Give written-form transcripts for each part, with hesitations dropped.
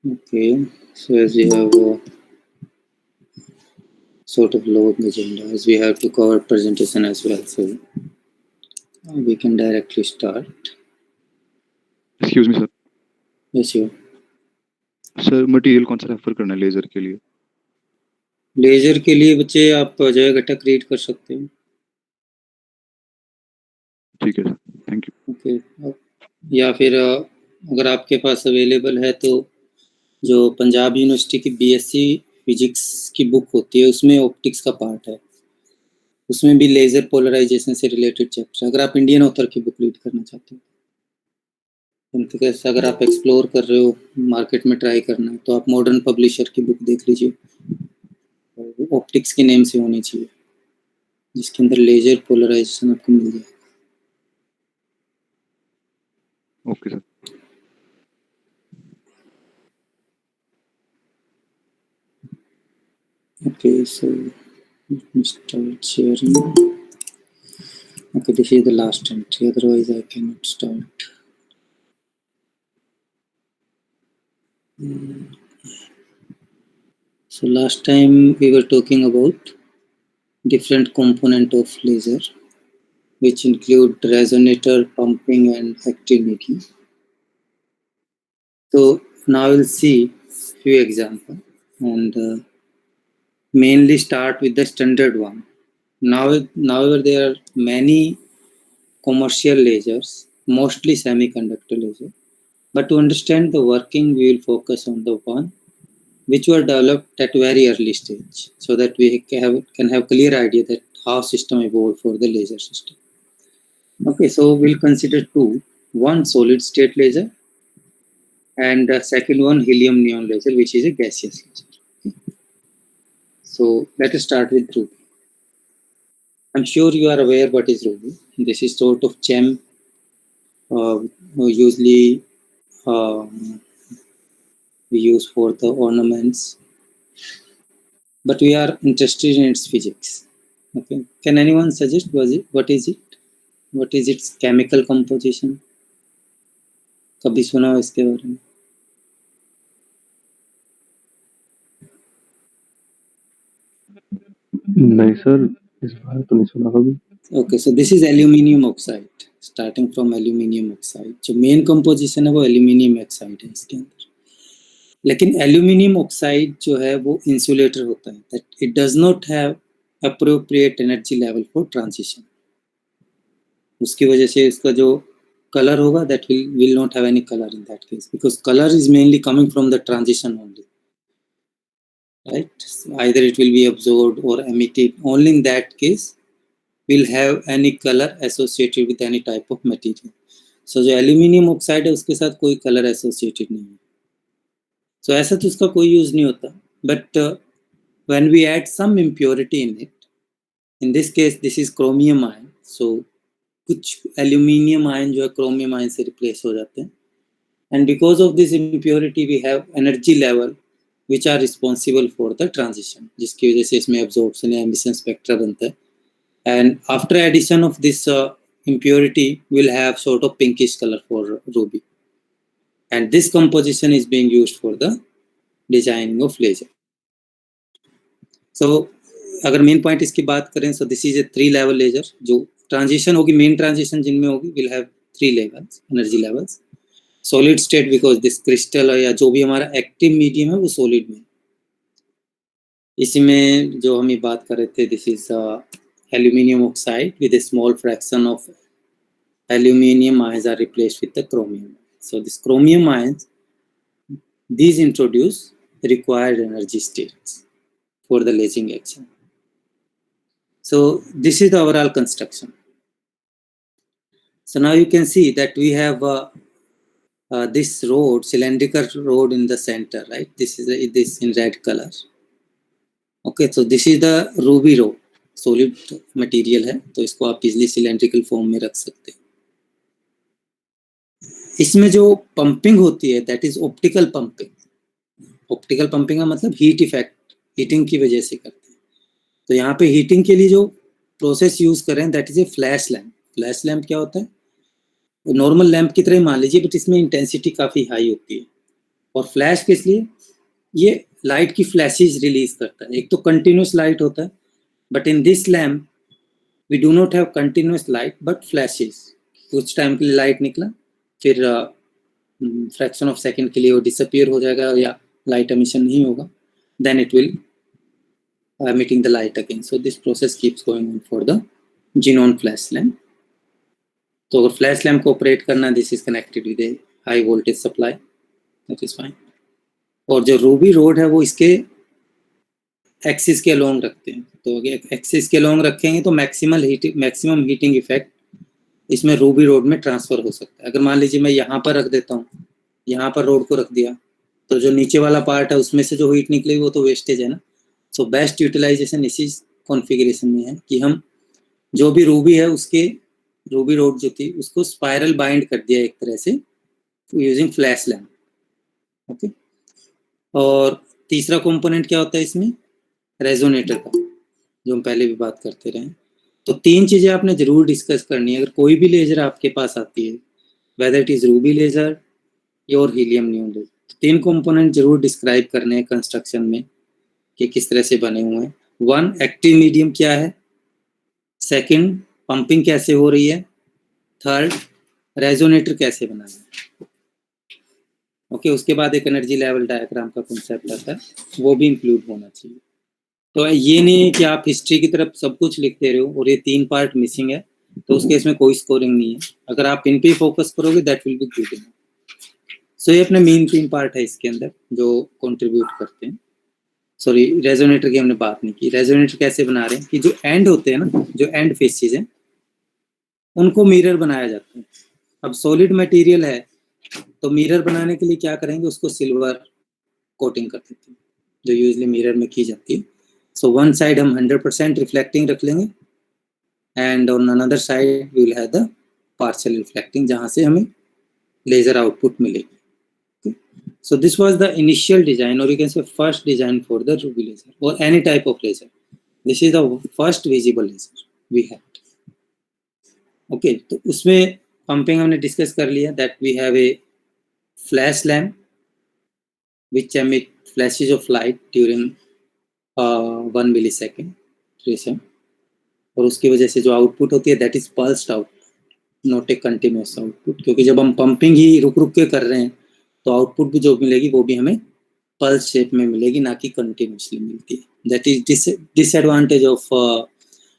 Okay, so as we have a sort of load agenda, as we have to cover presentation as well, so we can directly start. Excuse me, sir. Yes, sure. Sir material कौन सा refer करना है laser के लिए? Laser के लिए बच्चे आप जगह घटक क्रिएट कर सकते हो. ठीक है सर, थैंक यू. ओके, या फिर अगर आपके पास अवेलेबल है तो जो पंजाब यूनिवर्सिटी की बीएससी फिजिक्स की बुक होती है उसमें ऑप्टिक्स का पार्ट है, उसमें भी लेजर पोलराइजेशन से रिलेटेड चैप्टर. अगर आप इंडियन ऑथर की बुक रीड करना चाहते हो, उनके कैसे अगर आप एक्सप्लोर कर रहे हो, मार्केट में ट्राई करना है, तो आप मॉडर्न पब्लिशर की बुक देख लीजिए. ऑप्टिक्स के नेम से होनी चाहिए, जिसके अंदर लेजर पोलराइजेशन आपको मिल जाए. Okay sir. Okay, so let me start sharing. Okay, this is the last entry, otherwise I cannot start. So last time we were talking about different component of laser, which include resonator, pumping and active medium. So now we'll see few examples and mainly start with the standard one. Now there are many commercial lasers, mostly semiconductor laser. But to understand the working, we will focus on the one which were developed at very early stage, so that we can have clear idea that how system evolved for the laser system. Okay, so we'll consider two: one solid state laser, and the second one helium neon laser, which is a gaseous laser. Okay. So let us start with Ruby. I'm sure you are aware what is Ruby. This is sort of gem, usually we use for the ornaments, but we are interested in its physics. Okay, can anyone suggest what is it? What is its chemical composition? कभी सुना हो इसके बारे में? नहीं sir, इस बार तो नहीं सुना कभी. Okay, so this is aluminium oxide. Starting from aluminium oxide, जो मेन कंपोजिशन है वो aluminium oxide है इसके अंदर. लेकिन aluminium oxide जो है वो इंसुलेटर होता है. That it does not have appropriate energy level for transition. उसकी वजह से इसका जो color होगा that will not have any color in that case, because color is mainly coming from the transition only. Right? So either it will be absorbed or emitted. Only in that case will have any color associated with any type of material. So जो aluminium oxide है उसके साथ कोई color associated नहीं है. So ऐसा तो उसका कोई use नहीं होता. But when we add some impurity in it, in this case this is chromium ion. So कुछ aluminium ion जो है chromium ion से replace हो जाते हैं. And because of this impurity we have energy level which are responsible for the transition, जिसकी वजह से इसमें absorption या emission spectra बनता है. And after addition of this impurity, we'll have sort of pinkish color for Ruby. And this composition is being used for the designing of laser. So, अगर main point इसकी बात करें, so this is a 3-level laser. जो transition होगी, main transition जिनमें होगी, will have 3 levels, energy levels. Solid state because this crystal या जो भी हमारा active medium है वो solid में. इसी में जो हम ये बात कर रहे थे, this is aluminium oxide with a small fraction of aluminium ions are replaced with the chromium. So this chromium ions, these introduce required energy states for the lasing action. So this is the overall construction. So now you can see that we have this rod, cylindrical rod in the center, right? This is this in red color. Okay, so this is the Ruby rod, solid material है, तो इसको आप easily cylindrical form में रख सकते हैं. इसमें जो पंपिंग होती है that is optical pumping. Optical pumping का मतलब हीट इफेक्ट, हीटिंग की वजह से करते हैं. तो यहाँ पे हीटिंग के लिए जो प्रोसेस यूज करें that is a flash lamp. Flash lamp क्या होता है? नॉर्मल लैम्प की तरह मान लीजिए, बट इसमें इंटेंसिटी काफ़ी हाई होती है. और फ्लैश किस लिए, ये लाइट की फ्लैशेज रिलीज करता है। एक तो कंटिन्यूस लाइट होता है, but in this lamp we do not have continuous light but flashes. कुछ टाइम के लिए लाइट निकला, फिर फ्रैक्शन ऑफ सेकंड के लिए वो डिसअपियर हो जाएगा या लाइट एमिशन नहीं होगा, then it will emitting the light again. So this process keeps going on for the xenon flash lamp. तो अगर फ्लैश लैम्प को ऑपरेट करना, this is connected with A high voltage supply, that is fine. और जो Ruby road है वो इसके axis के अलोंग रखते हैं, तो अगर एक्सिस के अलोंग रखेंगे तो मैक्सिमम हीटिंग इफेक्ट इसमें रूबी रोड में ट्रांसफर हो सकता है। अगर मान लीजिए मैं यहाँ पर रख देता हूँ, यहाँ पर रोड को रख दिया, तो जो नीचे वाला पार्ट है उसमें से जो हीट निकलेगी वो तो वेस्टेज है ना। सो बेस्ट यूटिलाइजेशन इसी कॉन्फ़िगरेशन में है कि हम जो भी रूबी है उसके रूबी रोड जो थी उसको स्पाइरल बाइंड कर दिया एक तरह से यूजिंग फ्लैश लैम्प। ओके, और तीसरा कंपोनेंट क्या होता है इसमें, रेजोनेटर का, जो हम पहले भी बात करते रहे। तो तीन चीजें आपने जरूर डिस्कस करनी है अगर कोई भी लेजर आपके पास आती है, whether it is ruby laser और हीलियम नियॉन लेजर। तो तीन कंपोनेंट जरूर डिस्क्राइब करने हैं कंस्ट्रक्शन में कि किस तरह से बने हुए हैं। वन, एक्टिव मीडियम क्या है, सेकंड, पंपिंग कैसे हो रही है, थर्ड, रेजोनेटर कैसे बनाना है। ओके, उसके बाद एक एनर्जी लेवल डायग्राम का कॉन्सेप्ट आता है, वो भी इंक्लूड होना चाहिए। तो ये नहीं है कि आप हिस्ट्री की तरफ सब कुछ लिखते रहे हो और ये तीन पार्ट मिसिंग है, तो उस केस में कोई स्कोरिंग नहीं है। अगर आप इन पे फोकस करोगे that will be good enough. So ये अपने मेन तीन पार्ट है इसके अंदर जो कंट्रीब्यूट करते हैं। सॉरी, रेजोनेटर की हमने बात नहीं की। रेजोनेटर कैसे बना रहे हैं कि जो एंड होते हैं ना, जो एंड फेसेस हैं उनको मिरर बनाया जाता है। अब सॉलिड मटेरियल है तो मिरर बनाने के लिए क्या करेंगे, उसको सिल्वर कोटिंग कर देते हैं जो यूजुअली मिरर में की जाती है। सो वन साइड हम 100% रिफ्लेक्टिंग रख लेंगे and on another side we will have the partial reflecting, जहाँ से हमें लेजर आउटपुट मिलेगी। So this was the initial design, or you can say first design for the ruby laser or any type of laser. This is the first visible laser we had. Okay, तो उसमें pumping हमने discuss कर लिया that we have a flash lamp which emit flashes of light during 1 millisecond duration, और उसकी वजह से जो आउटपुट होती है that is pulsed out, not a continuous output, क्योंकि जब हम पंपिंग ही रुक रुक के कर रहे हैं तो आउटपुट भी जो मिलेगी वो भी हमें पल्स शेप में मिलेगी, ना कि कंटिन्यूसली मिलती है। That is disadvantage of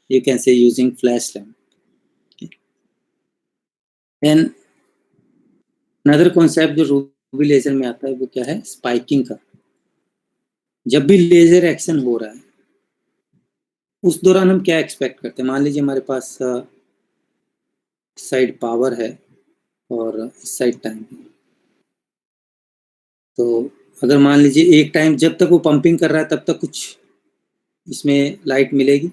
you can say using flash lamp. Then another concept जो रूबी लेजर में आता है वो क्या है, स्पाइकिंग का। जब भी लेजर एक्शन हो रहा है उस दौरान हम क्या एक्सपेक्ट करते हैं। मान लीजिए हमारे पास साइड पावर है और इस साइड टाइम है, तो अगर मान लीजिए एक टाइम जब तक वो पंपिंग कर रहा है तब तक कुछ इसमें लाइट मिलेगी,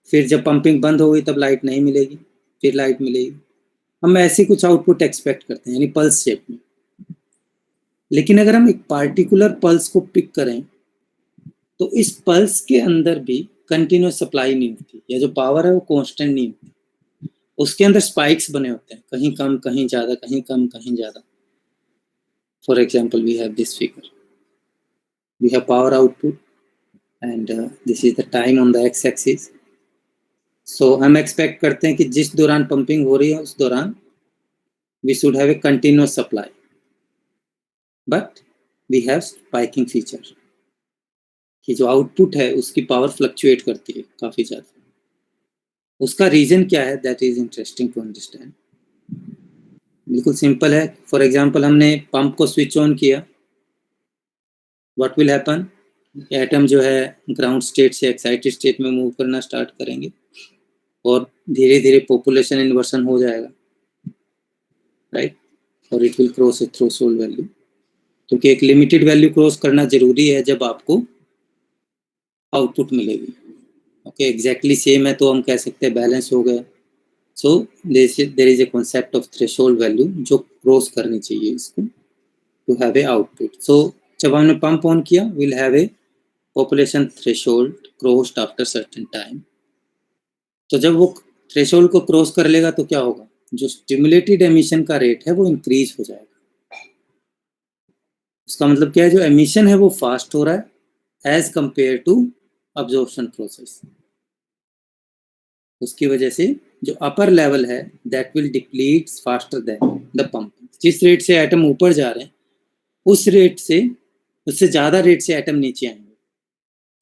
फिर जब पंपिंग बंद हो गई तब लाइट नहीं मिलेगी, फिर लाइट मिलेगी। हम ऐसे कुछ आउटपुट एक्सपेक्ट करते हैं, यानी पल्स शेप में। लेकिन अगर हम एक पार्टिकुलर पल्स को पिक करें तो इस पल्स के अंदर भी कंटिन्यूस सप्लाई नहीं होती, या जो पावर है वो कांस्टेंट नहीं होती, उसके अंदर स्पाइक्स बने होते हैं, कहीं कम कहीं ज़्यादा, कहीं कम कहीं ज़्यादा। For example, we have this figure. We have power output and this is the time on the x-axis. So हम एक्सपेक्ट करते हैं कि जिस दौरान पंपिंग हो रही है उस दौरान we should have a continuous supply, but we have spiking feature कि जो आउटपुट है उसकी पावर फ्लक्चुएट करती है काफ़ी ज़्यादा। उसका रीज़न क्या है, that is interesting to understand. बिल्कुल सिंपल है। फॉर एग्जांपल हमने पंप को स्विच ऑन किया, व्हाट विल हैपन, एटम जो है ग्राउंड स्टेट से एक्साइटेड स्टेट में मूव करना स्टार्ट करेंगे और धीरे धीरे पॉपुलेशन इन्वर्सन हो जाएगा, राइट, और it will cross A threshold value, क्योंकि एक लिमिटेड वैल्यू क्रॉस करना जरूरी है जब आपको आउटपुट मिलेगी। ओके, एग्जैक्टली सेम है तो हम कह सकते हैं बैलेंस हो गया। So there is a concept of threshold value जो क्रॉस करनी चाहिए इसको to have a output. So जब हमने पंप ऑन किया, will have a population threshold crossed after certain time. तो जब वो थ्रेशोल्ड को क्रॉस कर लेगा तो क्या होगा, जो स्टिमुलेटेड एमिशन का रेट है वो इंक्रीज हो जाएगा। उसका मतलब क्या है, जो एमिशन है वो फास्ट हो रहा है as compare to absorption process. उसकी वजह से जो अपर लेवल है that will deplete faster than the pump. जिस रेट से एटम ऊपर जा रहे हैं उस रेट से, उससे ज्यादा रेट से एटम नीचे आएंगे।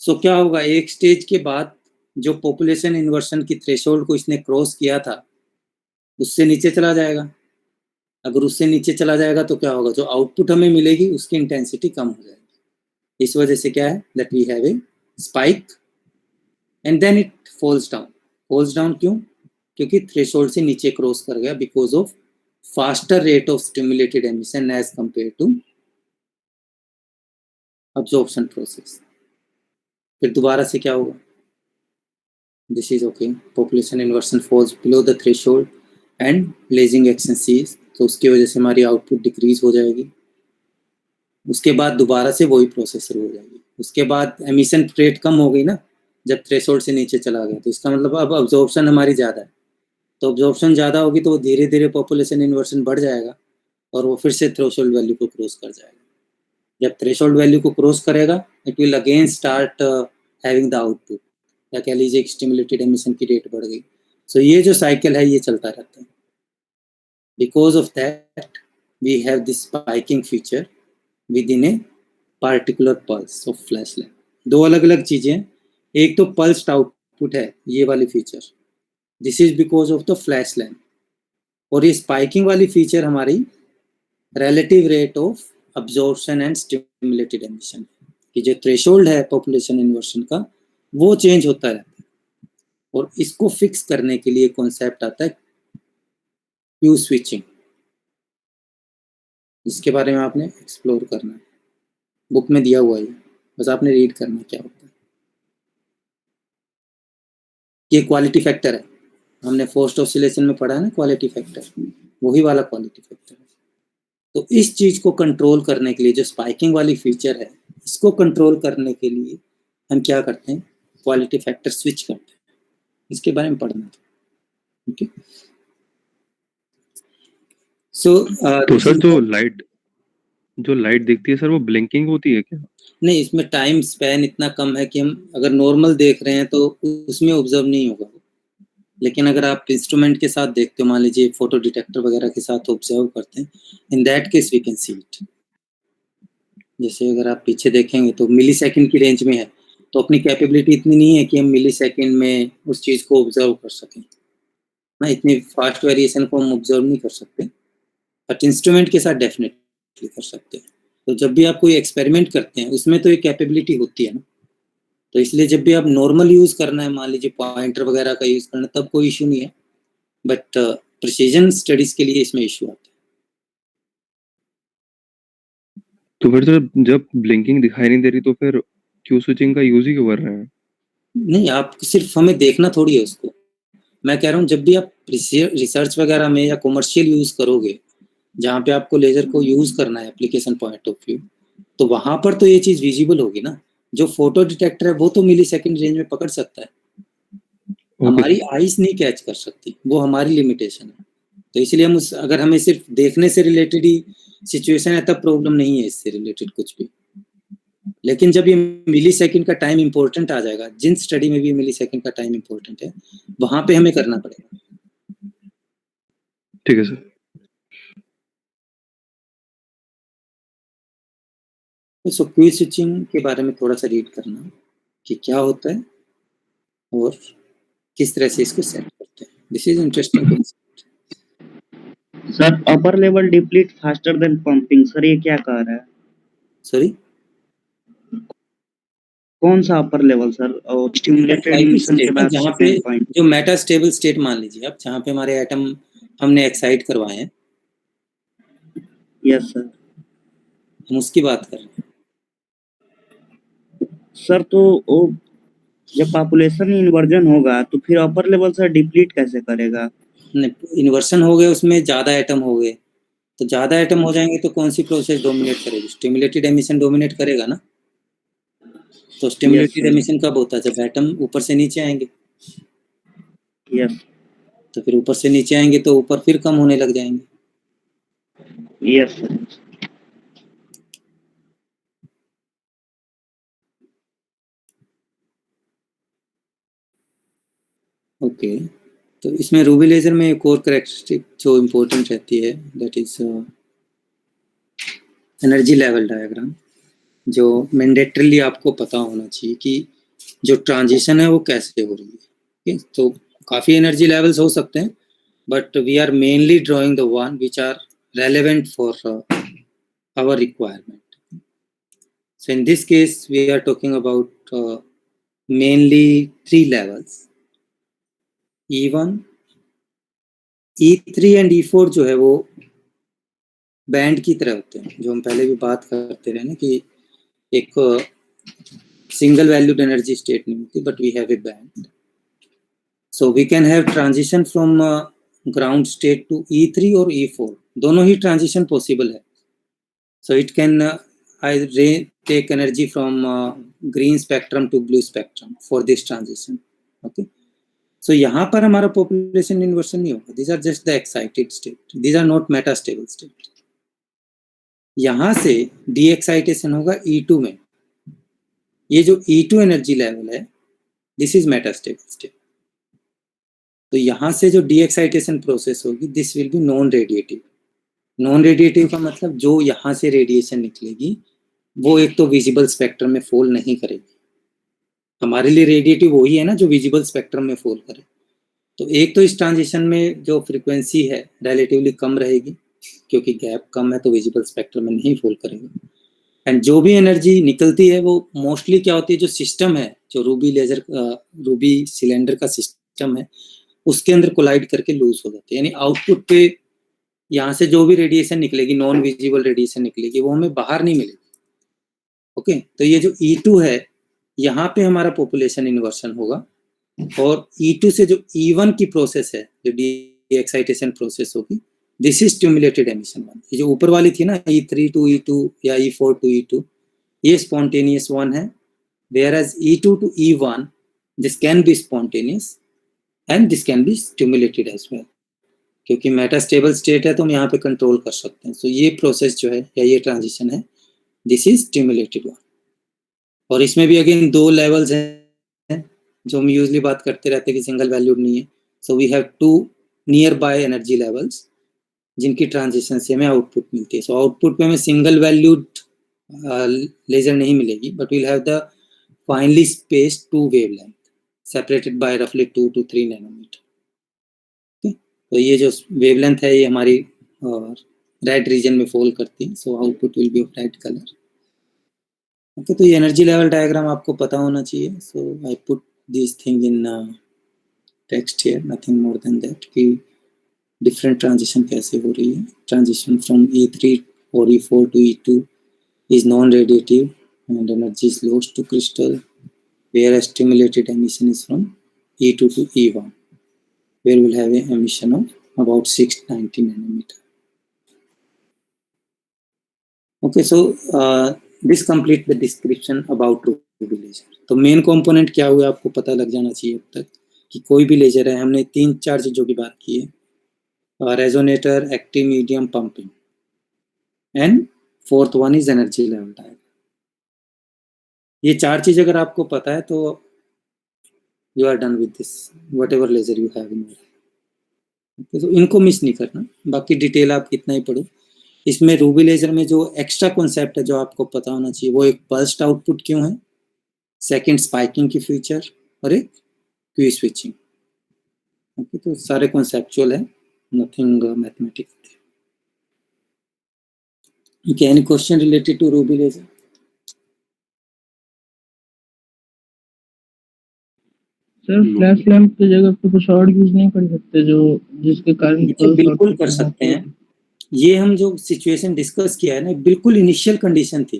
सो क्या होगा, एक स्टेज के बाद जो पॉपुलेशन इन्वर्शन की थ्रेशोल्ड को इसने क्रॉस किया था उससे नीचे चला जाएगा। अगर उससे नीचे चला जाएगा तो क्या होगा, जो आउटपुट हमें मिलेगी उसकी इंटेंसिटी कम हो जाएगी। इस वजह से क्या है that we have a spike and then it falls down. Falls down क्यों? क्योंकि थ्रेशोल्ड से नीचे क्रॉस कर गया because of faster rate of stimulated emission as compare to absorption process. फिर दोबारा से क्या होगा, this is okay, population inversion falls below the threshold and lasing action ceases, तो उसकी वजह से हमारी आउटपुट डिक्रीज हो जाएगी। उसके बाद दोबारा से वही प्रोसेस शुरू हो जाएगी। उसके बाद एमिशन रेट कम हो गई ना जब थ्रेशोल्ड से नीचे चला गया, तो इसका मतलब अब अब्जॉर्प्शन हमारी ज़्यादा है। तो अब्जॉर्प्शन ज़्यादा होगी तो धीरे धीरे पॉपुलेशन इन्वर्सन बढ़ जाएगा और वो फिर से थ्रेशोल्ड वैल्यू को क्रॉस कर जाएगा। जब थ्रेशोल्ड वैल्यू को क्रॉस करेगा it will again start having the output, या कह लीजिए स्टिमुलेटेड एमिशन की रेट बढ़ गई। सो ये जो साइकिल है ये चलता रहता है। Because of that we have this spiking feature within a particular pulse of flash lamp. दो अलग अलग चीजें, एक तो पल्स्ड आउटपुट है ये वाली feature, this is because of the flash lamp, और ये स्पाइकिंग वाली फीचर हमारी relative rate of absorption and stimulated emission, कि जो थ्रेशोल्ड है पॉपुलेशन इन्वर्शन का वो चेंज होता रहता है। और इसको फिक्स करने के लिए कॉन्सेप्ट आता है क्यू स्विचिंग, जिसके बारे में आपने एक्सप्लोर करना है। बुक में दिया हुआ है, बस आपने रीड करना है क्या होता है। ये क्वालिटी फैक्टर है, हमने फोर्स्ड ऑसिलेशन में पढ़ा है ना क्वालिटी फैक्टर, वही वाला क्वालिटी फैक्टर है। तो इस चीज को कंट्रोल करने के लिए, जो स्पाइकिंग वाली फीचर है इसको कंट्रोल करने के लिए हम क्या करते हैं, क्वालिटी फैक्टर स्विच करते हैं। इसके बारे में पढ़ना था। ओके सो तो सर जो लाइट दिखती है सर वो ब्लिंकिंग होती है क्या? नहीं, इसमें टाइम स्पैन इतना कम है कि हम अगर नॉर्मल देख रहे हैं तो उसमें ऑब्जर्व नहीं होगा। लेकिन अगर आप इंस्ट्रूमेंट के साथ देखते हो, मान लीजिए फोटो डिटेक्टर वगैरह के साथ ऑब्जर्व करते हैं, in that case we can see it. जैसे अगर आप पीछे देखेंगे तो मिली सेकेंड की रेंज में है, तो अपनी कैपेबिलिटी इतनी नहीं है कि हम मिली सेकेंड में उस चीज़ को ऑब्जर्व कर सकें ना, इतनी फास्ट वेरिएशन को हम ऑब्जर्व नहीं कर सकते, बट इंस्ट्रूमेंट के साथ डेफिनेटली कर सकते हैं। तो जब भी आप कोई एक्सपेरिमेंट करते हैं उसमें तो एक कैपेबिलिटी होती है ना, तो इसलिए जब भी आप नॉर्मल यूज़ करना है, मान लीजिए पॉइंटर वगैरह का यूज़ करना है, तब कोई इशू नहीं है, बट प्रिसीजन स्टडीज के लिए इसमें इशू आता है। तो फिर सर जब ब्लिंकिंग दिखाई नहीं दे रही तो फिर क्यू स्विचिंग का यूज ही क्यों कर रहे हैं? नहीं, आप सिर्फ हमें देखना थोड़ी है उसको। मैं कह रहा हूँ जब भी आप रिसर्च वगैरह में या कॉमर्शियल यूज़ करोगे, जहाँ पे आपको लेजर को यूज़ करना है एप्लीकेशन पॉइंट ऑफ व्यू, तो वहाँ पर तो ये चीज़ विजिबल होगी ना। जो फोटो डिटेक्टर है वो तो मिली सेकेंड रेंज में पकड़ सकता है, हमारी आईज नहीं कैच कर सकती, वो हमारी लिमिटेशन है। तो इसलिए हम अगर हमें सिर्फ देखने से रिलेटेड ही सिचुएशन है तब प्रॉब्लम नहीं है इससे रिलेटेड कुछ भी। लेकिन जब ये मिली सेकेंड का टाइम इंपॉर्टेंट आ जाएगा, जिन स्टडी में भी मिली सेकेंड का टाइम इंपॉर्टेंट है, वहां पे हमें करना पड़ेगा। ठीक है सर। सो क्यू स्विचिंग के बारे में थोड़ा सा रीड करना कि क्या होता है और किस तरह से इसको सेट करते हैं। This is interesting concept. Sir upper level deplete faster then pumping, sir ये क्या कह रहा है? सॉरी, कौन सा अपर लेवल सर? और स्टिमुलेटेड एमिशन के बाद जहाँ पे सेकंड पॉइंट। जो मेटा स्टेबल स्टेट मान लीजिए आप, जहाँ पे हमारे एटम हमने एक्साइट करवाए हैं, यस सर। हम उसकी बात कर रहे हैं। सर तो वो जब पॉपुलेशन इन्वर्जन होगा तो फिर अपर लेवल सर डिप्लीट कैसे करेगा? इन्वर्सन हो गए, उसमें ज्यादा एटम हो गए, तो ज्यादा एटम हो जाएंगे तो कौन सी प्रोसेस डोमिनेट करेगी? स्टिमुलेटेड एमिशन डोमिनेट करेगा ना। तो स्टिमुलेटेड एमिशन कब होता है? जब एटम ऊपर से नीचे आएंगे। यस। तो फिर ऊपर से नीचे आएंगे तो ऊपर फिर कम होने लग जाएंगे। Yes sir. ओके, तो इसमें रूबी लेजर में एक और कैरेक्टरिस्टिक जो इम्पोर्टेंट रहती है, that is energy level diagram, जो मैंडेटरीली आपको पता होना चाहिए कि जो ट्रांजिशन है वो कैसे हो रही है। okay? तो काफ़ी एनर्जी लेवल्स हो सकते हैं, but we are mainly drawing the one which are relevant for our requirement. So in this case, we are talking about mainly 3 levels: E1, E3 and E4 जो है वो बैंड की तरह होते हैं, जो हम पहले भी बात करते रहे ना कि एक सिंगल वैल्यूड एनर्जी स्टेट नहीं होती, but we have a band. So we can have transition from ground state to E3 और E4, दोनों ही ट्रांजिशन पॉसिबल है. So it can I take energy from green spectrum to blue spectrum for this transition. Okay. So यहाँ पर हमारा population inversion नहीं होगा. These are just the excited state. These are not metastable state. यहाँ से de-excitation होगा E2 में. ये जो E2 energy level है, this is metastable state. तो यहाँ से जो de-excitation process होगी, this will be non-radiative. Non radiative का मतलब जो यहाँ से रेडिएशन निकलेगी वो एक तो विजिबल स्पेक्ट्रम में फॉल नहीं करेगी. हमारे लिए रेडिएटिव वही है ना जो विजिबल स्पेक्ट्रम में फॉल करे. तो एक तो इस ट्रांजिशन में जो फ्रीक्वेंसी है रिलेटिवली कम रहेगी, क्योंकि गैप कम है तो विजिबल स्पेक्ट्रम में नहीं फॉल करेगा. एंड जो भी एनर्जी निकलती है वो मोस्टली क्या होती है, जो सिस्टम है, जो रूबी लेजर रूबी सिलेंडर का सिस्टम है, उसके अंदर कोलाइड करके लूज हो जाती है. यानी आउटपुट पे यहाँ से जो भी रेडिएशन निकलेगी, नॉन विजिबल रेडिएशन निकलेगी, वो हमें बाहर नहीं मिलेगी. ओके, तो ये जो E2 है, यहाँ पे हमारा पॉपुलेशन इन्वर्शन होगा. और E2 से जो E1 की प्रोसेस है, जो डी एक्साइटेशन प्रोसेस होगी, this is stimulated emission one. ये जो ऊपर वाली थी ना, E3 टू E2 या E4 टू E2, ये स्पॉन्टेनियस वन है. whereas E2 to E1, this can be spontaneous and this can be stimulated as well. क्योंकि मेटास्टेबल स्टेट है तो हम यहाँ पे कंट्रोल कर सकते हैं. सो ये प्रोसेस जो है या ये ट्रांजिशन है, दिस इज स्टिमुलेटेड वन. और इसमें भी अगेन 2 लेवल्स हैं जो हम यूजली बात करते रहते हैं कि सिंगल वैल्यूड नहीं है. So we have 2 nearby energy levels जिनकी ट्रांजिशन से हमें आउटपुट मिलती है. सो आउटपुट में हमें सिंगल वैल्यूड लेजर नहीं मिलेगी, but will have the finally spaced 2 wavelength separated by रफली 2 to 3 नैनोमीटर. तो ये जो वेवलेंथ है ये हमारी रेड रीजन में फॉल करती है. So output will be of red colour. Okay, तो ये एनर्जी लेवल डायग्राम आपको पता होना चाहिए. So I put this thing in text here, nothing more than that, कि डिफरेंट ट्रांजिशन कैसे हो रही है. ट्रांजिशन फ्रॉम E3 और E4 to E2 is non-radiative and energy is lost to crystal, whereas stimulated emission is from E2 to E1, where we'll have an emission of about 690 nanometer. Okay, so this complete the description about ruby laser. तो main component क्या हुआ आपको पता लग जाना चाहिए अब तक कि कोई भी लेजर है. हमने 3-4 चीज़ों की बात की है: resonator, active medium, pumping, and fourth one is energy level diagram. ये 4 चीज़ अगर आपको पता है तो you are done with this whatever laser you have in. तो इनको मिस नहीं करना, बाकी डिटेल आप कितना ही पढ़ो. इसमें रूबी लेजर में जो एक्स्ट्रा कॉन्सेप्ट है जो आपको पता होना चाहिए, वो एक पल्स्ड आउटपुट क्यों है, सेकंड स्पाइकिंग की फीचर, और एक क्यू स्विचिंग. ओके, तो सारे कॉन्सेप्चुअल है, nothing mathematics. Okay, any question related to ruby laser? Sir flash lamp की जगह पे कुछ और यूज नहीं कर सकते जो जिसके कारण बिल्कुल कर सकते हैं. ये हम जो सिचुएशन डिस्कस किया है ना, बिल्कुल इनिशियल कंडीशन थी,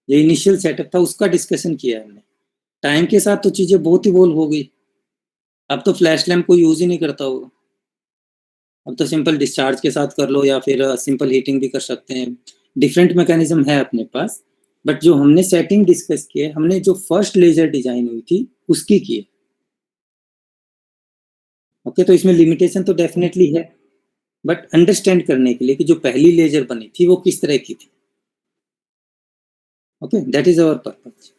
जो इनिशियल सेटअप था उसका डिस्कशन किया है हमने. टाइम के साथ तो चीजें बहुत इवॉल्व हो गई. अब तो फ्लैश लैम्प कोई यूज ही नहीं करता होगा. अब तो सिंपल डिस्चार्ज के साथ कर लो या फिर सिंपल हीटिंग भी कर सकते हैं. डिफरेंट मैकेनिज्म है अपने पास, बट जो हमने सेटिंग डिस्कस की है, हमने जो फर्स्ट लेजर डिजाइन हुई थी उसकी की है. ओके, तो इसमें लिमिटेशन तो डेफिनेटली है, बट अंडरस्टैंड करने के लिए कि जो पहली लेजर बनी थी वो किस तरह की थी. Okay, that is our purpose.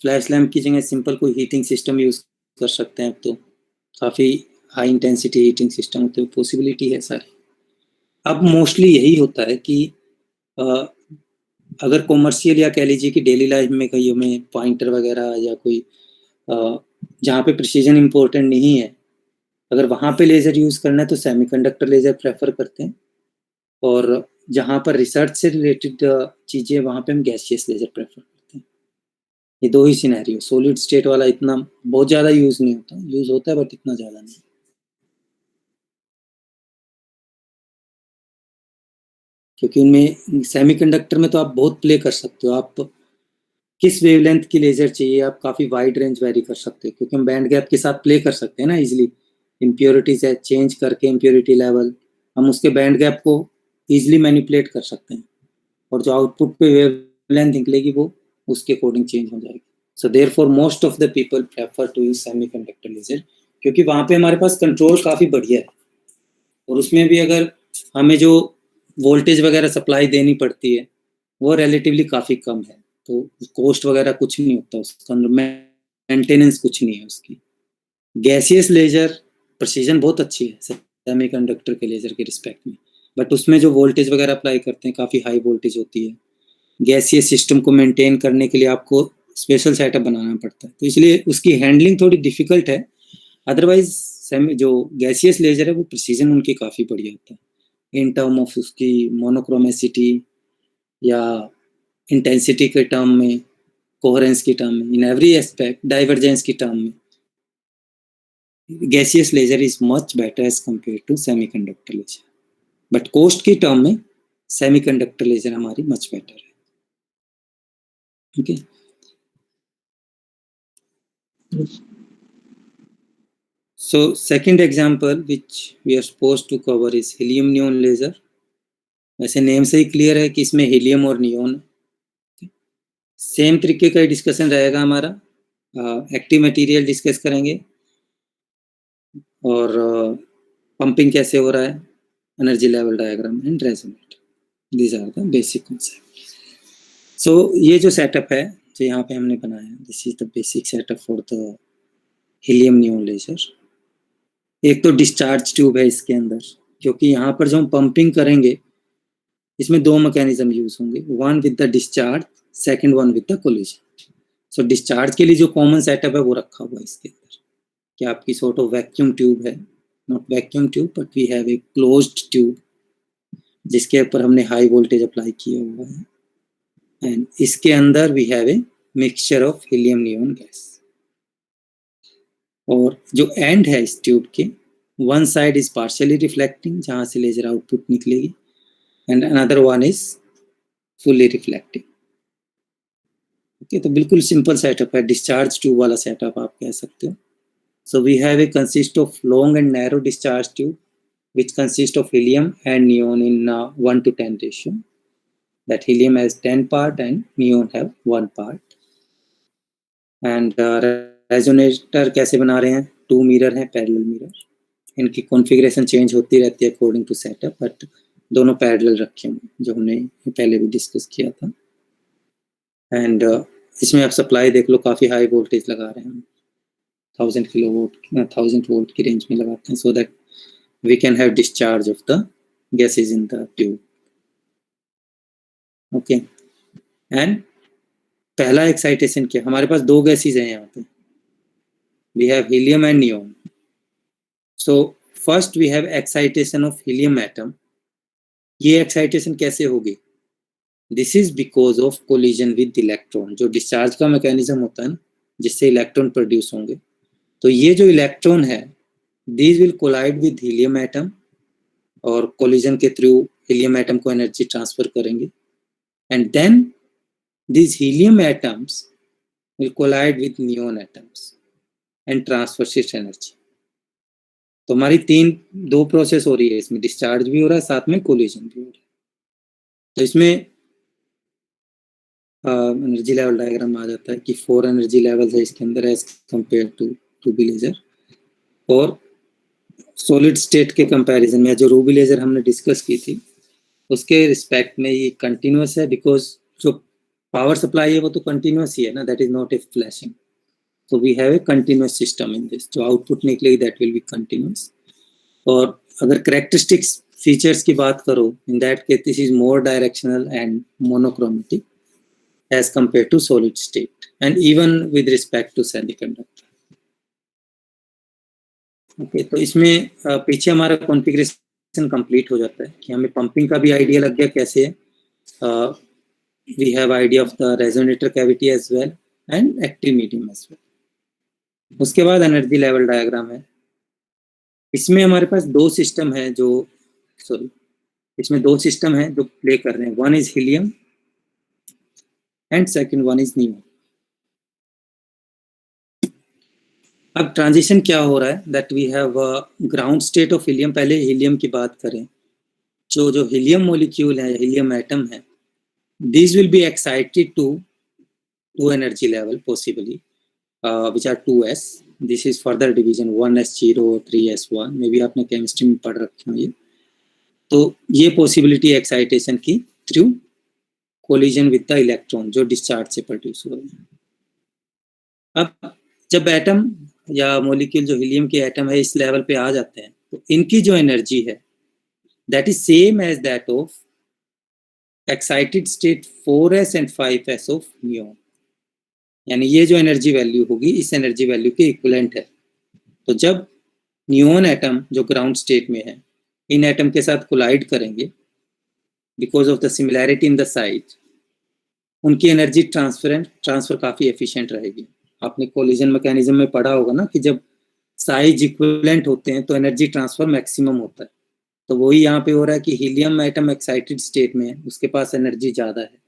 Flash lamp की जगह सिंपल कोई हीटिंग सिस्टम यूज़ कर सकते हैं। अब तो काफ़ी हाई इंटेंसिटी हीटिंग सिस्टम होते हैं, पॉसिबिलिटी है सारी। अब मोस्टली यही होता है कि अगर कॉमर्शियल या कह लीजिए कि डेली लाइफ में कहीं हमें पॉइंटर वगैरह या कोई जहाँ पे प्रिसीजन इम्पोर्टेंट नहीं है, अगर वहाँ पे लेज़र यूज़ करना है तो सेमीकंडक्टर लेज़र प्रेफर करते हैं, और जहाँ पर रिसर्च से रिलेटेड चीज़ें वहाँ पे हम गैसियस लेज़र प्रेफर करते हैं। ये दो ही सिनेरियो। सॉलिड स्टेट वाला इतना बहुत ज़्यादा यूज़ नहीं होता, यूज़ होता है बट इतना ज़्यादा नहीं। क्योंकि उनमें सेमीकंडक्टर में तो आप बहुत प्ले कर सकते हो। आप किस वेवलेंथ की लेज़र चाहिए, आप काफ़ी वाइड रेंज वेरी कर सकते हो, क्योंकि हम बैंड गैप के साथ प्ले कर सकते हैं ना इजीली। इम्प्योरिटीज है, चेंज करके इम्प्योरिटी लेवल हम उसके बैंड गैप को ईजिली मैनिपुलेट कर सकते हैं, और जो आउटपुट पे वेवलेंथ निकलेगी वो उसके अकॉर्डिंग चेंज हो जाएगी। So therefore most of the people prefer to use semiconductor laser, क्योंकि वहाँ पे हमारे पास कंट्रोल काफ़ी बढ़िया है, और उसमें भी अगर हमें जो वोल्टेज वगैरह सप्लाई देनी पड़ती है वो रिलेटिवली काफ़ी कम है, तो कॉस्ट वगैरह कुछ नहीं होता उसका, मेंटेनेंस कुछ नहीं है उसकी। गैसियस लेज़र प्रिसीजन बहुत अच्छी है सेमीकंडक्टर के लेज़र के रिस्पेक्ट में, बट उसमें जो वोल्टेज वगैरह अप्लाई करते हैं काफ़ी हाई वोल्टेज होती है। गैसियस सिस्टम को मेंटेन करने के लिए आपको स्पेशल सेटअप बनाना पड़ता है, तो इसलिए उसकी हैंडलिंग थोड़ी डिफिकल्ट है। अदरवाइज जो गैसियस लेज़र है वो प्रिसीजन उनकी काफ़ी बढ़िया होता है इन टर्म ऑफ उसकी मोनोक्रोमेसिटी या इंटेंसिटी के टर्म में, कोहेरेंस की टर्म में, इन एवरी एस्पेक्ट, डाइवर्जेंस की टर्म में gaseous laser is much better as compare to semiconductor laser, but cost की टर्म में सेमीकंडक्टर लेज़र हमारी मच बेटर है। Okay Yes. So second example which we are supposed to cover is helium neon laser. वैसे name से ही clear है कि इसमें helium और नियोन है। सेम तरीके का डिस्कशन रहेगा हमारा। एक्टिव मटेरियल डिस्कस करेंगे, और पंपिंग कैसे हो रहा है, energy level diagram and resonate, these are the basic concept. So ये जो सेटअप है जो यहाँ पे हमने बनाया, this is the basic setup for the helium neon laser. एक तो डिस्चार्ज ट्यूब है इसके अंदर, क्योंकि यहाँ पर जो हम पंपिंग करेंगे इसमें दो मैकेनिज्म यूज होंगे, one with the discharge, second one with the collision. So discharge के लिए जो कॉमन सेटअप है वो रखा हुआ है इसके अंदर, कि आपकी सॉर्ट ऑफ वैक्यूम ट्यूब है, not vacuum tube but we have a closed tube जिसके ऊपर हमने हाई वोल्टेज अप्लाई किया हुआ है, एंड इसके अंदर we have a mixture of helium neon gas. और जो एंड है इस ट्यूब के, one side is partially reflecting जहाँ से लेजर आउटपुट निकलेगी, and another one is fully reflecting. Okay, तो बिल्कुल सिंपल सेटअप है, डिस्चार्ज ट्यूब वाला सेटअप आप कह सकते हो। So we have a consist of long and narrow discharge tube which consist of helium and neon in 1:10 ratio. That helium has 10 part and neon have 1 part. And resonator कैसे बना रहे हैं, 2 mirror हैं, parallel mirror. इनकी configuration change होती रहती है according to setup, but दोनों पैरेलल रखे हुए, जो हमने पहले भी डिस्कस किया था। एंड इसमें आप सप्लाई देख लो, काफ़ी हाई वोल्टेज लगा रहे हैं, 1000 किलोवाट 1000 वोल्ट की रेंज में लगाते हैं, so that we can have discharge of the gases in the tube. Okay, and पहला एक्साइटेशन क्या, हमारे पास दो गैसेस हैं यहाँ पे, we have helium and neon. So first we have excitation of helium atom. ये एक्साइटेशन कैसे होगी, this is because of collision with electron. जो डिस्चार्ज का मैकेनिज्म होता है ना, जिससे इलेक्ट्रॉन प्रोड्यूस होंगे, तो ये जो इलेक्ट्रॉन है these will collide with helium atom, और कोलिजन के थ्रू हीलियम एटम को एनर्जी ट्रांसफर करेंगे, and then these helium atoms will collide with neon atoms and transfer its energy. तो हमारी दो प्रोसेस हो रही है इसमें, डिस्चार्ज भी हो रहा है, साथ में कोलिजन भी हो रहा है। तो इसमें एनर्जी लेवल डायग्राम आ जाता है कि 4 एनर्जी लेवल्स है इसके अंदर as compare to ruby laser. और सॉलिड स्टेट के कंपैरिजन में जो रूबी लेजर हमने डिस्कस की थी उसके रिस्पेक्ट में ये कंटिन्यूस है, बिकॉज जो पावर सप्लाई है वो तो कंटिन्यूस ही है ना, that is not a flashing. So we have a continuous system in this. जो आउटपुट निकलेगी that will be continuous. और अगर characteristics features की बात करो, in that case this is more directional and monochromatic as compared to solid state, and even with respect to semiconductor. Okay, तो इसमें पीछे हमारा कॉन्फ़िगरेशन कंप्लीट हो जाता है कि हमें पंपिंग का भी आइडिया लग गया कैसे है. We have idea of the resonator cavity as well and active medium as well. उसके बाद एनर्जी लेवल डायग्राम है. इसमें हमारे पास दो सिस्टम है जो प्ले कर रहे हैं. One is helium and second one is neon. अब ट्रांजिशन क्या हो रहा है, that we have ground state of helium. पहले हीलियम की बात करें, जो हीलियम मॉलिक्यूल है, हीलियम एटम है, this will be excited to energy level possibly which are 2s. This is further division 1s0 3s1. मे भी आपने केमिस्ट्री में पढ़ रखे हो ये. तो ये पॉसिबिलिटी एक्साइटेशन की through collision with the electron जो डिस्चार्ज से प्रोड्यूस हो रहे हैं. अब जब एटम या मॉलिक्यूल जो हीलियम के एटम है इस लेवल पे आ जाते हैं तो इनकी जो एनर्जी है that is same as that of excited state 4s and 5s ऑफ नियोन. यानी ये जो एनर्जी वैल्यू होगी इस एनर्जी वैल्यू के इक्विवेलेंट है. तो जब नियोन एटम जो ग्राउंड स्टेट में है इन एटम के साथ कोलाइड करेंगे, because of the similarity in the size, उनकी एनर्जी ट्रांसफर काफ़ी एफिशिएंट रहेगी. आपने कोलिजन मैकेनिज्म में पढ़ा होगा ना कि जब साइज इक्विवेलेंट होते हैं तो एनर्जी ट्रांसफर मैक्सिमम होता है. तो वही यहाँ पे हो रहा है कि हीलियम एटम एक्साइटेड स्टेट में है, उसके पास एनर्जी ज़्यादा है.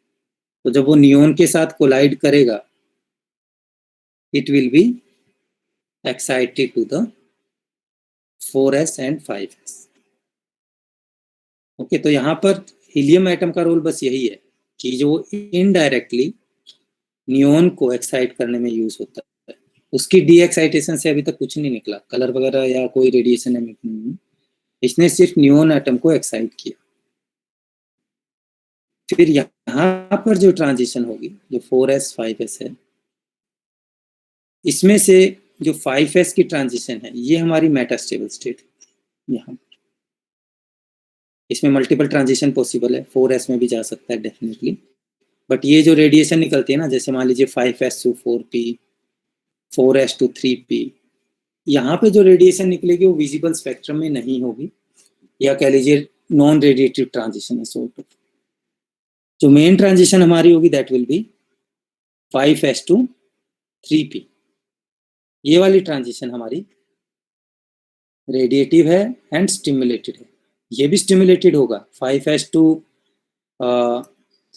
तो जब वो नियोन के साथ कोलाइड करेगा it will be excited to the 4s and 5s. Okay, तो यहाँ पर हीलियम एटम का रोल बस यही है कि जो इनडायरेक्टली नियोन को एक्साइट करने में यूज होता है. उसकी डी एक्साइटेशन से अभी तक कुछ नहीं निकला, कलर वगैरह या कोई रेडिएशन नहीं. इसने सिर्फ नियोन एटम को एक्साइट किया. फिर यहाँ पर जो ट्रांजिशन होगी जो 4s 5s है, इसमें से जो 5s की ट्रांजिशन है ये हमारी मेटास्टेबल स्टेट है. यहाँ इसमें मल्टीपल ट्रांजिशन पॉसिबल है, 4s में भी जा सकता है डेफिनेटली. बट ये जो रेडिएशन निकलती है ना, जैसे मान लीजिए 5s to 4p, 4s to 3p, यहाँ पे जो रेडिएशन निकलेगी वो विजिबल स्पेक्ट्रम में नहीं होगी, या कह लीजिए नॉन रेडिएटिव ट्रांजिशन है सॉर्ट ऑफ. जो मेन ट्रांजिशन हमारी होगी that will B 5s to 3p. ये वाली ट्रांजिशन हमारी रेडिएटिव है एंड स्टिमुलेटेड है. ये भी स्टिमुलेटेड होगा, 5s to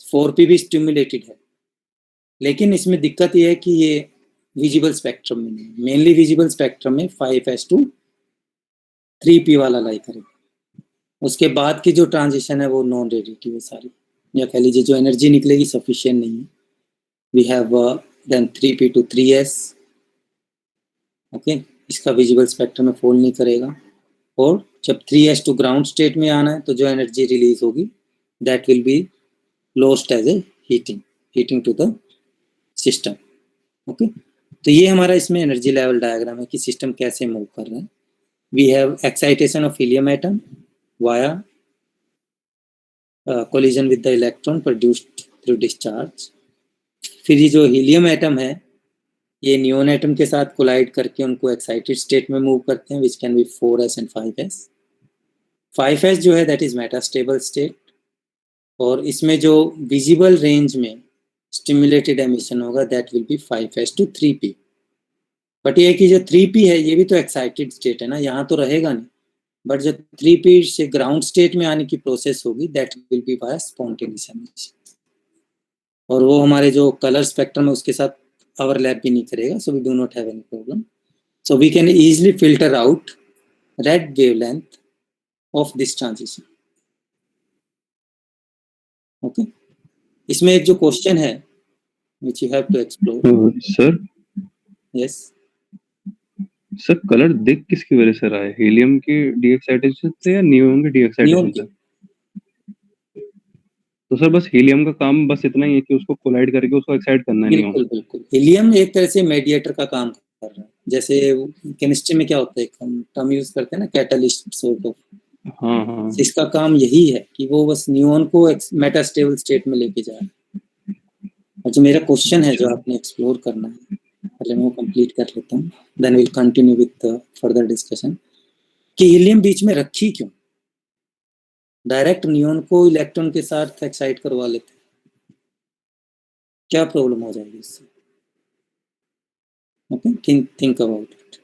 4p भी स्टिमुलेटेड है, लेकिन इसमें दिक्कत ये है कि ये विजिबल स्पेक्ट्रम में नहीं. मेनली विजिबल स्पेक्ट्रम में 5s to 3p वाला लाई करेगा. उसके बाद की जो ट्रांजिशन है वो नॉन रेडिएटिव है सारी, या कह लीजिए जो एनर्जी निकलेगी सफिशिएंट नहीं है. We have then 3p to 3s. Okay, इसका विजिबल स्पेक्ट्रम में फॉल नहीं करेगा. और जब 3s टू ग्राउंड स्टेट में आना है तो जो एनर्जी रिलीज होगी that will be lost as a heating to the system. Okay, तो ये हमारा इसमें एनर्जी लेवल डायग्राम है कि सिस्टम कैसे मूव कर रहा है. We have excitation of helium atom via collision with the electron produced through discharge. फिर ये जो हीलियम एटम है ये नियोन एटम के साथ कोलाइड करके उनको एक्साइटेड स्टेट में मूव करते हैं, which can be 4s and 5s. 5s जो है दैट इज मेटास्टेबल स्टेट, और इसमें जो विजिबल रेंज में स्टिमुलेटेड एमिशन होगा that will B 5s to 3p. But ये कि जो 3p है ये भी तो एक्साइटेड स्टेट है ना, यहाँ तो रहेगा नहीं. बट जो 3p से ग्राउंड स्टेट में आने की प्रोसेस होगी that will be by spontaneous emission, और वो हमारे जो कलर स्पेक्ट्रम है उसके साथ overlap भी नहीं करेगा. So we do not have any problem. So we can easily filter out red wavelength of this transition. Okay. इसमें एक जो क्वेश्चन है which you have to explore. Sir Yes. Sir colour दिख किसकी वजह से रहा है, हीलियम की डी एक्साइटेशन से या नियोन की डी एक्साइटेशन से? तो सर बस हीलियम का काम बस इतना ही है कि उसको कोलाइड करके उसको एक्साइट करना है नियॉन। बिल्कुल हीलियम एक तरह से मेडिएटर का काम कर रहा है, जैसे केमिस्ट्री में क्या होता है, हम टर्म यूज करते हैं ना, कैटलिस्ट सॉर्ट ऑफ। हाँ इसका काम यही है कि वो बस नियॉन को मेटास्टेबल स्टेट में लेके जाए। और जो मेरा क्वेश्चन है जो आपने एक्सप्लोर करना है, पहले मैं वो कंप्लीट कर लेता हूँ, then will continue with further discussion, कि हीलियम बीच में रखी क्यों। डायरेक्ट नियॉन को इलेक्ट्रॉन के साथ एक्साइट करवा लेते, क्या प्रॉब्लम हो जाएगी इससे? ओके, थिंक अबाउट इट,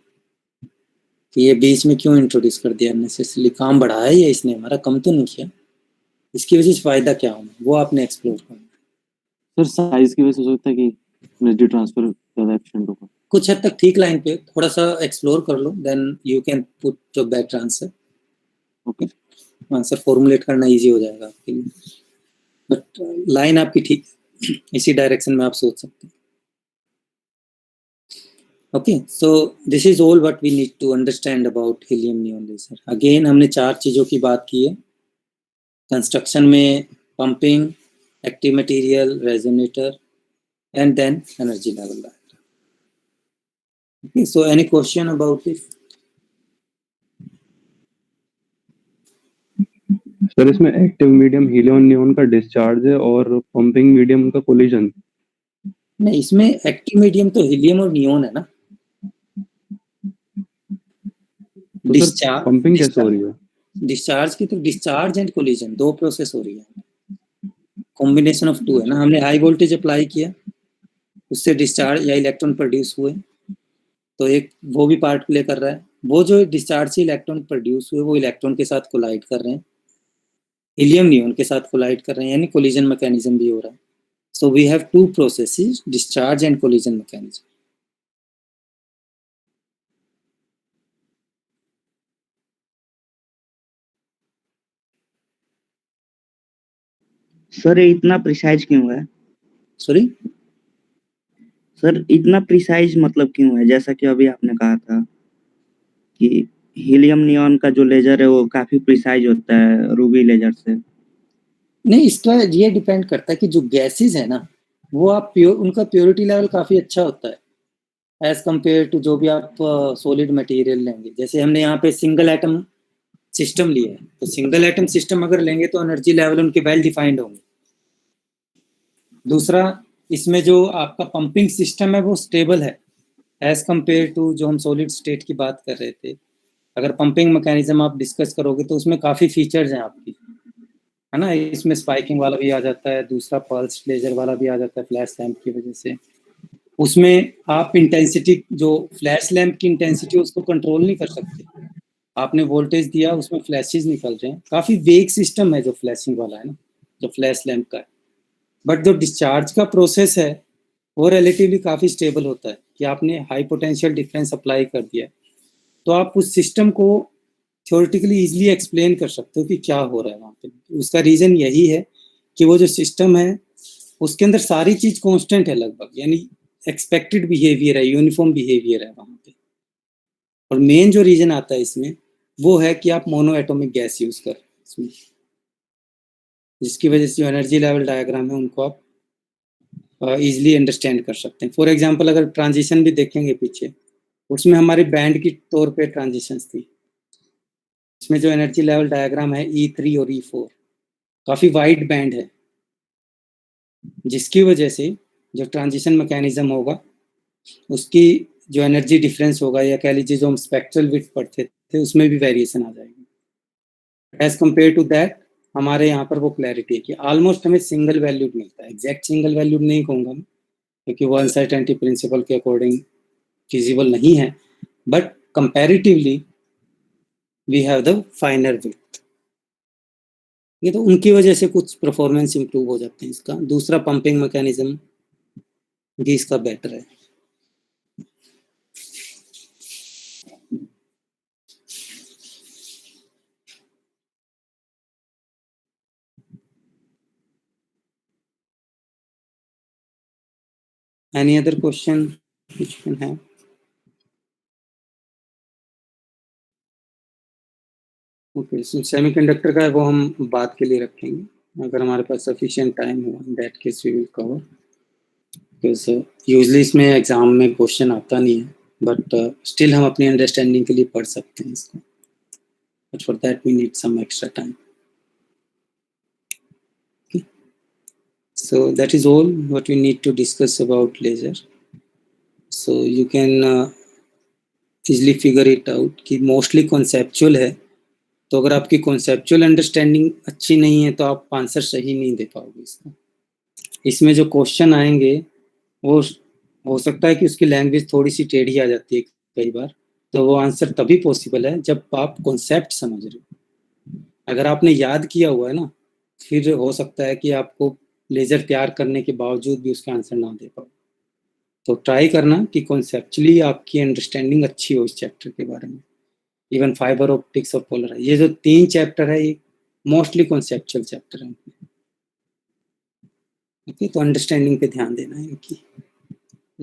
कि ये बीच में क्यों इंट्रोड्यूस कर दिया नेसेसरली। काम बढ़ाया या इसने हमारा, कम तो नहीं किया। इसकी वजह से फायदा क्या होना, वो आपने एक्सप्लोर करना। सर साइज की वजह से हो सकता है कि एनर्जी ट्रांसफर ज्यादा एफिशिएंट होगा। कुछ हद तक ठीक लाइन पे, थोड़ा सा एक्सप्लोर कर लो, then you can put your better answer. Okay, answer formulate करना इजी हो जाएगा आपके लिए, बट लाइन आपकी ठीक, इसी डायरेक्शन में आप सोच सकते हैं। Okay, so this is all what we need to understand about helium neon laser. Again हमने 4 चीज़ों की बात की है कंस्ट्रक्शन में, pumping, active material, resonator, and then energy level diagram. Okay, so any question about this? Sir इसमें active medium helium neon का discharge है और पंपिंग मीडियम का कोलिजन। नहीं, इसमें एक्टिव मीडियम तो हीलियम और नियॉन है ना। तो सर पंपिंग कैसे हो रही है? डिस्चार्ज की तो डिस्चार्ज एंड कोलिजन 2 प्रोसेस हो रही है, कॉम्बिनेशन ऑफ 2 है ना। हमने हाई वोल्टेज अप्लाई किया, उससे डिस्चार्ज या इलेक्ट्रॉन प्रोड्यूस हुए, तो एक वो भी पार्ट प्ले कर रहा है। वो जो डिस्चार्ज से इलेक्ट्रॉन प्रोड्यूस हुए वो इलेक्ट्रॉन के साथ कोलाइड कर रहे हैं, हीलियम नियॉन के साथ कोलाइड कर रहे हैं, यानी कोलिजन मैकेनिज्म भी हो रहा है। So we have 2 processes, discharge and collision mechanism. Sir ये इतना प्रिसाइज क्यों है? Sorry? सर इतना प्रिसाइज मतलब क्यों है? जैसा कि अभी आपने कहा था कि हीलियम नियॉन का जो लेजर है वो काफी प्रिसाइज होता है रूबी लेजर से। नहीं, इसका ये डिपेंड करता है कि जो गैसेस है ना, वो आप प्योर, उनका प्योरिटी लेवल काफ़ी अच्छा होता है एज कम्पेयर टू जो भी आप सॉलिड मटेरियल लेंगे। जैसे हमने यहाँ पे सिंगल एटम सिस्टम लिया है, तो सिंगल एटम सिस्टम अगर लेंगे तो एनर्जी लेवल उनके वेल डिफाइंड होंगे। दूसरा, इसमें जो आपका पंपिंग सिस्टम है वो स्टेबल है एज कम्पेयर टू जो हम सॉलिड स्टेट की बात कर रहे थे। अगर पंपिंग मैकेनिज्म आप डिस्कस करोगे तो उसमें काफ़ी फीचर्स हैं आपकी, है ना। इसमें स्पाइकिंग वाला भी आ जाता है, दूसरा पल्स लेजर वाला भी आ जाता है फ्लैश लैंप की वजह से। उसमें आप इंटेंसिटी, जो फ्लैश लैंप की इंटेंसिटी उसको कंट्रोल नहीं कर सकते। आपने वोल्टेज दिया, उसमें फ्लैशेस निकल रहे हैं, काफ़ी वेग सिस्टम है जो फ्लैशिंग वाला है ना, जो फ्लैश लैंप का है। बट जो डिस्चार्ज का प्रोसेस है वो रिलेटिवली काफ़ी स्टेबल होता है, कि आपने हाई पोटेंशियल डिफरेंस अप्लाई कर दिया है, तो आप उस सिस्टम को थ्योरेटिकली इजीली एक्सप्लेन कर सकते हो कि क्या हो रहा है वहाँ पे। उसका रीज़न यही है कि वो जो सिस्टम है उसके अंदर सारी चीज़ कांस्टेंट है लगभग, यानी एक्सपेक्टेड बिहेवियर है, यूनिफॉर्म बिहेवियर है वहाँ पे। और मेन जो रीज़न आता है इसमें वो है कि आप मोनो एटॉमिक गैस यूज़ कर इसमें, जिसकी वजह से जो एनर्जी लेवल डायग्राम है उनको आप इजीली अंडरस्टैंड कर सकते हैं। फॉर एग्जांपल अगर ट्रांजिशन भी देखेंगे पीछे, उसमें हमारी बैंड की तौर पे ट्रांजिशंस थी। इसमें जो एनर्जी लेवल डायग्राम है E3 और E4 काफ़ी वाइड बैंड है, जिसकी वजह से जो ट्रांजिशन मैकेनिज्म होगा उसकी जो एनर्जी डिफरेंस होगा, या कह लीजिए जो हम स्पेक्ट्रल विड्थ पढ़ते थे उसमें भी वेरिएशन आ जाएगी। एज कम्पेयर टू दैट हमारे यहाँ पर वो क्लैरिटी है कि ऑलमोस्ट हमें सिंगल वैल्यूड मिलता है। एग्जैक्ट सिंगल वैल्यूड नहीं कहूँगा मैं, क्योंकि वो अनसर्टेनिटी प्रिंसिपल के अकॉर्डिंग फिजिबल नहीं है, but comparatively we have the finer width. ये तो उनकी वजह से कुछ परफॉर्मेंस इंप्रूव हो जाते हैं इसका। दूसरा, पंपिंग मैकेनिज्म भी इसका बेटर है। Any other question which you can have? Okay, semiconductor का है वो हम बात के लिए रखेंगे। अगर हमारे पास सफिशिएंट टाइम हो, in that case we will cover, because usually इसमें एग्जाम में क्वेश्चन आता नहीं है, बट स्टिल हम अपनी अंडरस्टैंडिंग के लिए पढ़ सकते हैं इसको, but for that we need some extra time. So that is all what we need to discuss about laser. So you can easily figure it out कि mostly conceptual है, तो अगर आपकी conceptual understanding अच्छी नहीं है तो आप आंसर सही नहीं दे पाओगे इसका. इसमें जो क्वेश्चन आएंगे वो हो सकता है कि उसकी लैंग्वेज थोड़ी सी टेढ़ी आ जाती है कई बार, तो वो आंसर तभी पॉसिबल है जब आप कॉन्सेप्ट समझ रहे हो. अगर आपने याद किया हुआ है ना, फिर हो सकता है कि आपको लेजर तैयार करने के बावजूद भी उसका आंसर ना दे पाओ. तो ट्राई करना कि कॉन्सेप्चुअली आपकी अंडरस्टैंडिंग अच्छी हो इस चैप्टर के बारे में. इवन फाइबर ऑप्टिक्स और पोलर, ये जो 3 चैप्टर है ये मोस्टली कॉन्सेप्चुअल चैप्टर है. ओके, तो अंडरस्टैंडिंग पे ध्यान देना है इनकी.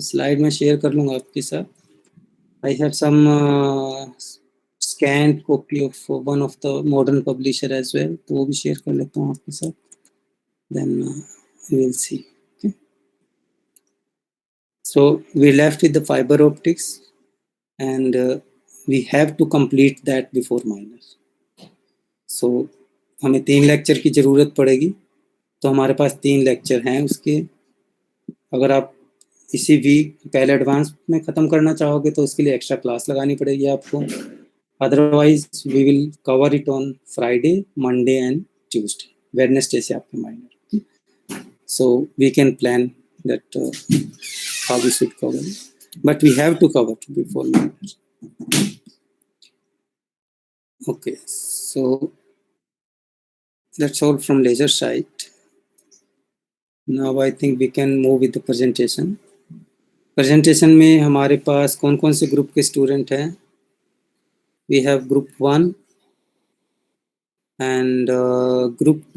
स्लाइड में शेयर कर लूँगा आपके साथ. I have some scan copy of one of the modern publisher as well, तो वो भी शेयर कर लेता हूँ आपके साथ. Then we will see. Okay. So we left with the fiber optics, and we have to complete that before minor. So हमें 3 lecture की ज़रूरत पड़ेगी, तो हमारे पास 3 लेक्चर हैं उसके. अगर आप इसी वीक पहले एडवांस में ख़त्म करना चाहोगे तो उसके लिए एक्स्ट्रा क्लास लगानी पड़ेगी आपको. Otherwise we will cover it on Friday, Monday and Tuesday. Wednesday से आपके minor. So we can plan that how we should cover it. But we have to cover before minor. Okay, so that's all from laser side. Now I think we can move with the presentation. Presentation में हमारे पास कौन कौन से group के student हैं? We have group 1 and group 2.